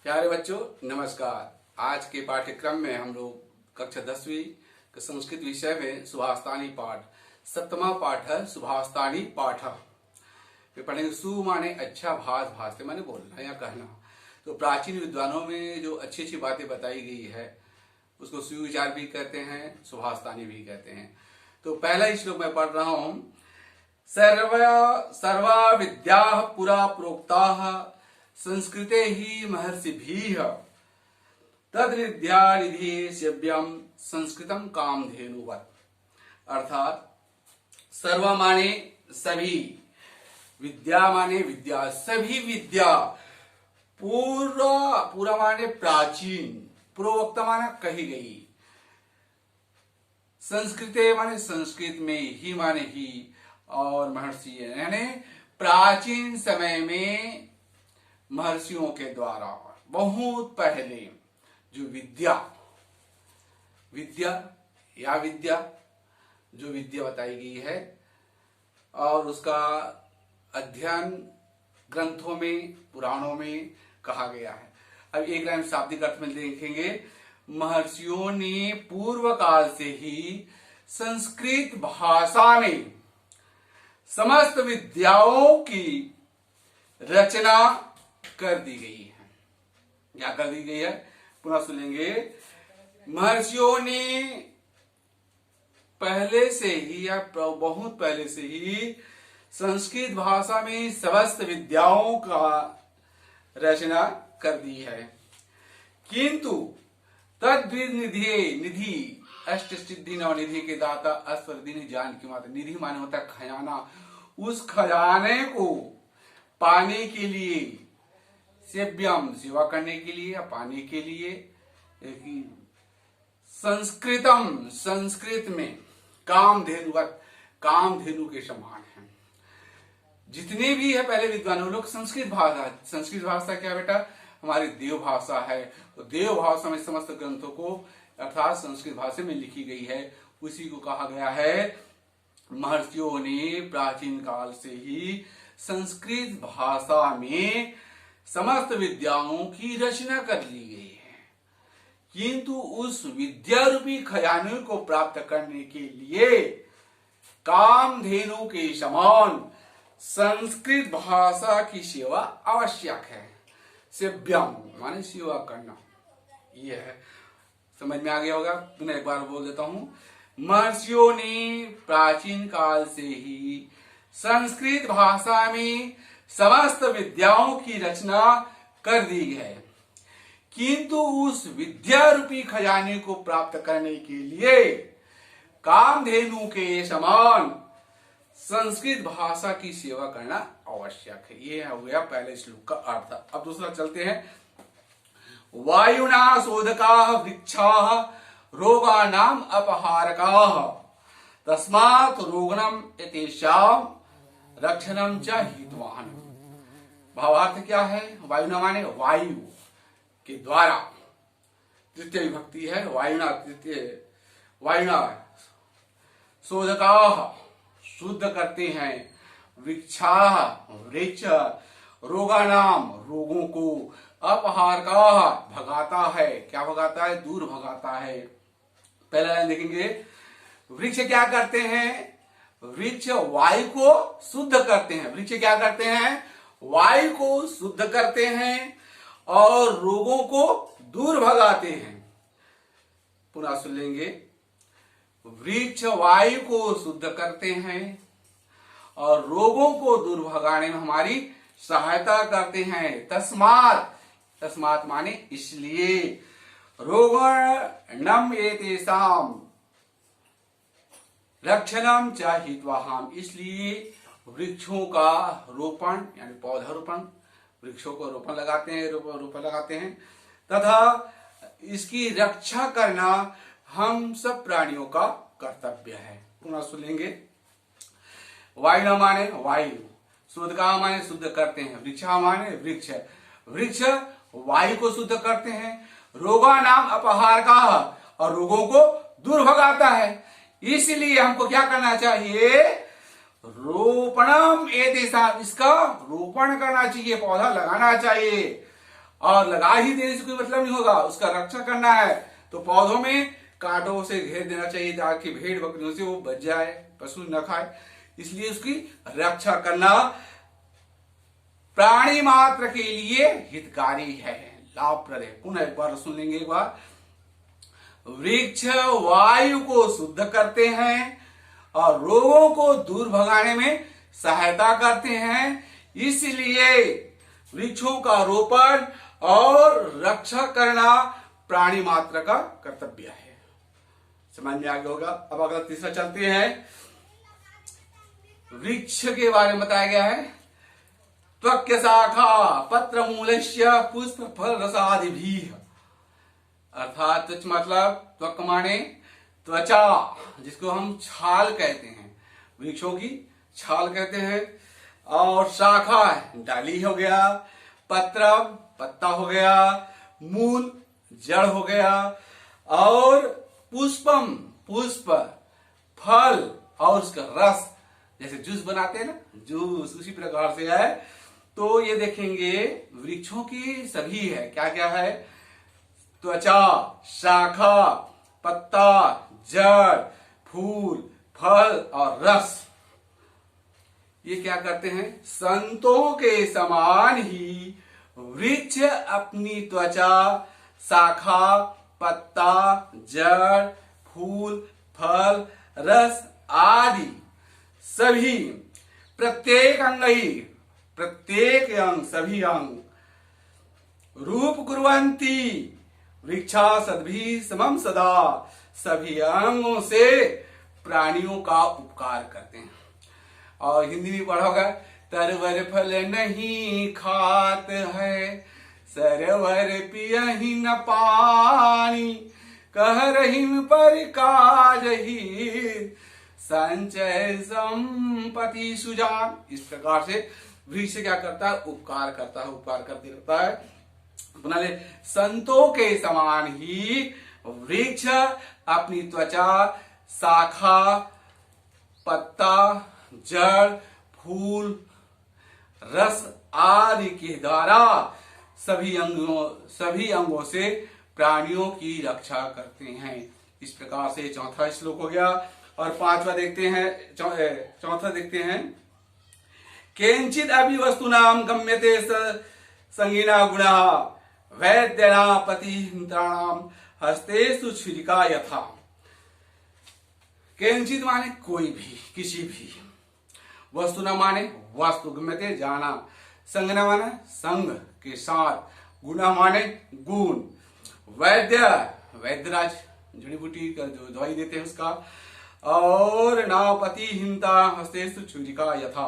प्यारे बच्चों नमस्कार। आज के पाठ्यक्रम में हम लोग कक्षा 10वीं के संस्कृत विषय में सुभाषतानी पाठ सप्तमा पाठ है सुभाषतानी पाठ। ये पढ़ेंगे। सु माने अच्छा, भाष भाषते माने बोलना या कहना। तो प्राचीन विद्वानों में जो अच्छी अच्छी बातें बताई गई है उसको सुविचार भी कहते हैं, सुभाषतानी भी कहते हैं। तो पहला श्लोक मैं पढ़ रहा हूं। सर्वा विद्या पुरा प्रोक्ता संस्कृते ही महर्षिभिः तद्विद्या निधि सेव्यम संस्कृतम कामधेनुवत्। अर्थात सर्व माने सभी, विद्या माने विद्या, सभी विद्या, पूरा माने प्राचीन, पूर्वोक्त माने कही गई, संस्कृते माने संस्कृत में, ही माने ही, और महर्षि यानी प्राचीन समय में महर्षियों के द्वारा बहुत पहले जो विद्या जो विद्या बताई गई है और उसका अध्ययन ग्रंथों में, पुराणों में कहा गया है। अब एक लाइन शाब्दिक अर्थ में देखेंगे। महर्षियों ने पूर्व काल से ही संस्कृत भाषा में समस्त विद्याओं की रचना कर दी गई है। क्या कर दी गई है? पुनः सुनेंगे। महर्षियों ने पहले से ही या बहुत पहले से ही संस्कृत भाषा में समस्त विद्याओं का रचना कर दी है। किंतु तद्विद निधि अष्ट सिद्धि नव निधि के दाता अस्वर दिन जान की माता। निधि माने होता है खजाना। उस खजाने को पाने के लिए, सेव्यम सेवा करने के लिए या पाने के लिए, संस्कृतम संस्कृत में, कामधेनुवत् कामधेनु के समान है। जितने भी है पहले विद्वान लोग संस्कृत भाषा क्या बेटा? हमारी देव भाषा है। तो देव भाषा में समस्त ग्रंथों को अर्थात संस्कृत भाषा में लिखी गई है। उसी को कहा गया है महर्षियों ने प्राचीन काल से ही संस्कृत भाषा में समस्त विद्याओं की रचना कर ली गई है। किंतु उस विद्या रूपी खजाने को प्राप्त करने के लिए कामधेनु के समान संस्कृत भाषा की सेवा आवश्यक है। सेव्यम माने सेवा करना, ये है। समझ में आ गया होगा। पुनः एक बार बोल देता हूं। महर्षियों ने प्राचीन काल से ही संस्कृत भाषा में समस्त विद्याओं की रचना कर दी है। किंतु उस विद्या रूपी खजाने को प्राप्त करने के लिए कामधेनु के समान संस्कृत भाषा की सेवा करना आवश्यक है। ये हो गया पहले श्लोक का अर्थ। अब दूसरा चलते हैं। वायुना शोधकाः वृक्षाः रोगाणाम अपहारकाः तस्मात् रोगणम एतेषां रक्षणम च हितवान। भावार्थ क्या है? वायुना माने वायु के द्वारा, तृतीय विभक्ति है। वायुना शोधकाः शुद्ध करते हैं, वृक्षाः वृक्ष, रोगाणाम रोगों को, अपहारकाः भगाता है। क्या भगाता है? दूर भगाता है। पहला लाइन देखेंगे। वृक्ष क्या करते हैं? वृक्ष वायु को शुद्ध करते हैं। वृक्ष क्या करते हैं? वायु को शुद्ध करते हैं और रोगों को दूर भगाते हैं। पुनः सुन लेंगे। वृक्ष वायु को शुद्ध करते हैं और रोगों को दूर भगाने में हमारी सहायता करते हैं। तस्मात् माने इसलिए, रोगणम एतेषां रक्षणम च हितवाहम, इसलिए वृक्षों का रोपण यानी पौधारोपण, वृक्षों को रोपण लगाते हैं तथा इसकी रक्षा करना हम सब प्राणियों का कर्तव्य है। पुनः सुनेंगे। वायु माने वायु, शोधका माने शुद्ध करते हैं, वृक्षा माने वृक्ष, वृक्ष वायु को शुद्ध करते हैं, रोगा नाम अपहार का, और रोगों को दूर भगाता है। इसलिए हमको क्या करना चाहिए? रोपणम एतेषां, इसका रोपण करना चाहिए, पौधा लगाना चाहिए और लगा ही देने से कोई मतलब नहीं होगा, उसका रक्षा करना है तो पौधों में कांटों से घेर देना चाहिए ताकि भेड़ बकरियों से वो बच जाए, पशु न खाए। इसलिए उसकी रक्षा करना प्राणी मात्र के लिए हितकारी है, लाभप्रद है। पुनः एक बार सुन लेंगे एक बार। वृक्ष वायु को शुद्ध करते हैं और रोगों को दूर भगाने में सहायता करते हैं, इसलिए वृक्षों का रोपण और रक्षा करना प्राणी मात्र का कर्तव्य है। समझ में आ गया होगा। अब अगला तीसरा चलते हैं। वृक्ष के बारे में बताया गया है, त्वक् शाखा पत्र मूलस्य पुष्प फल रसादि भी। अर्थात त्वच मतलब त्वक माने त्वचा, जिसको हम छाल कहते हैं, वृक्षों की छाल कहते हैं। और शाखा डाली हो गया, पत्र पत्ता हो गया, मूल जड़ हो गया, और पुष्पम पुष्प, फल और उसका रस, जैसे जूस बनाते हैं ना, जूस उसी प्रकार से है। तो ये देखेंगे वृक्षों की सभी है, क्या क्या है, त्वचा, शाखा, पत्ता, जड़, फूल, फल और रस। ये क्या करते हैं, संतों के समान ही वृक्ष अपनी त्वचा, शाखा, पत्ता, जड़, फूल, फल, रस आदि सभी प्रत्येक अंग ही, प्रत्येक अंग, सभी अंग रूप कुर्वन्ति वृक्षा सद्भि समम सदा, सभी अंगों से प्राणियों का उपकार करते हैं। और हिंदी में पढ़ा होगा, तरवर फल नहीं खात है, सरवर पियहि न पानी, कह रहीम पर काज ही, संचय संपत्ति सुजान। इस प्रकार से वृक्ष क्या करता है, उपकार करता है, उपकार करते रहता है। अपना ले, संतों के समान ही वृक्ष अपनी त्वचा, शाखा, पत्ता, जड़, फूल, रस आदि के द्वारा सभी अंगों से प्राणियों की रक्षा करते हैं। इस प्रकार से चौथा श्लोक हो गया। और पांचवा देखते हैं, चौथा देखते हैं। केंचित अभि वस्तुनाम गम्यते संगीना गुणा, वैद्यना पतिहिंत्राणाम हस्तेषु छुरिका यथा। केंचित माने कोई भी, किसी भी, वस्तु न माने वस्तु, गम्यते जाना, संगना माने संग के साथ, गुणा माने गुण, वैद्य वैद्यराज जड़ी बूटी का जो दवाई देते हैं उसका, और नापति हिंता हस्तेषु छुरिका यथा।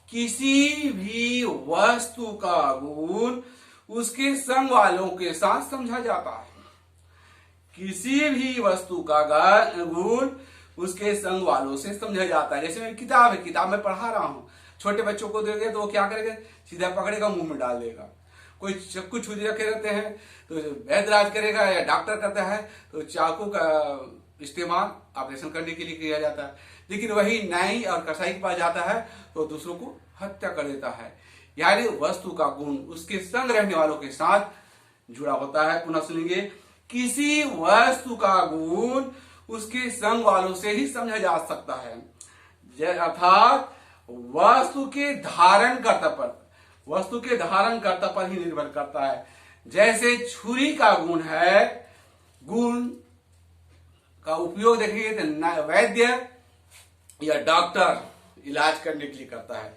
किसी भी वस्तु का गुण उसके संग वालों के साथ समझा जाता है। किसी भी वस्तु का गुण उसके संग वालों से समझा जाता है। जैसे मैं किताब में पढ़ा रहा हूं, छोटे बच्चों को देंगे तो वो क्या करेगा, सीधा पकड़ेगा, मुंह में डाल देगा। कोई चाकू छुरी रखे रहते हैं तो वैद्यराज करेगा या डॉक्टर करता है तो चाकू का इस्तेमाल ऑपरेशन करने के लिए किया जाता है। लेकिन वही नाई और कसाई के पास जाता है तो दूसरों को हत्या कर देता है। यानी वस्तु का गुण उसके संग रहने वालों के साथ जुड़ा होता है। पुनः सुनेंगे, किसी वस्तु का गुण उसके संग वालों से ही समझा जा सकता है, अर्थात वस्तु के धारण कर्ता पर ही निर्भर करता है। जैसे छुरी का गुण है, गुण का उपयोग देखेंगे तो वैद्य या डॉक्टर इलाज करने के लिए करता है,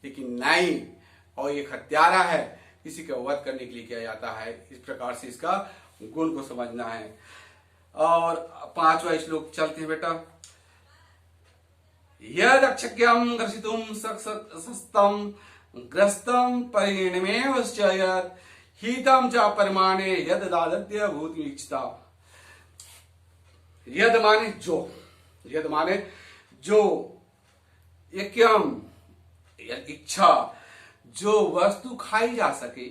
लेकिन नाई और एक हत्यारा है, किसी का वध करने के लिए किया जाता है। इस प्रकार से इसका गुण को समझना है। और पांचवा श्लोक चलते हैं बेटा। यद अक्षक्यम ग्रसितुम सस्तम ग्रस्तम परिणमेव यद हितम च परमाणे यद दादत्य भूति इच्छता। यद माने जो, यज्ञम इच्छा, जो वस्तु खाई जा सके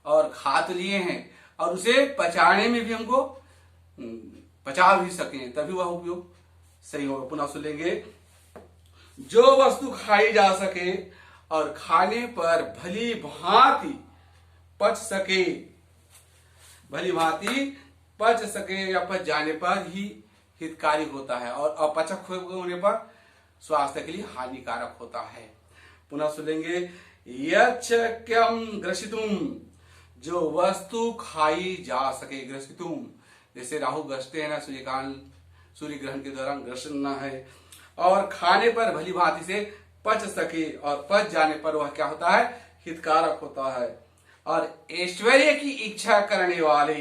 और खा तो लिए हैं और उसे पचाने में भी हमको पचा भी सके, तभी वह उपयोग सही होगा। पुनः सुन लेंगे, जो वस्तु खाई जा सके और खाने पर भली भांति पच सके, भली भांति पच सके या पच जाने पर ही हितकारी होता है, और अपचक होने पर स्वास्थ्य के लिए हानिकारक होता है। पुनः सुनेंगे, यच्छक्यम ग्रसितुम, जो वस्तु खाई जा सके। ग्रसितुम जैसे राहु ग्रसते हैं ना, सूर्य ग्रहण के दौरान ग्रसना है, और खाने पर भली भांति से पच सके, और पच जाने पर वह क्या होता है, हितकारक होता है। और ऐश्वर्य की इच्छा करने वाले,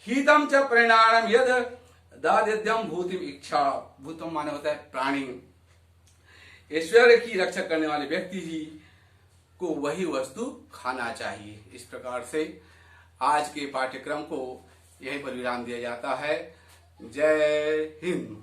हितम च परिणाम यद दाद्यम भूतिम इच्छा, भूतम माने होता है प्राणी। ऐश्वर्य की रक्षा करने वाले व्यक्ति ही को वही वस्तु खाना चाहिए। इस प्रकार से आज के पाठ्यक्रम को यहीं पर विराम दिया जाता है। जय हिंद।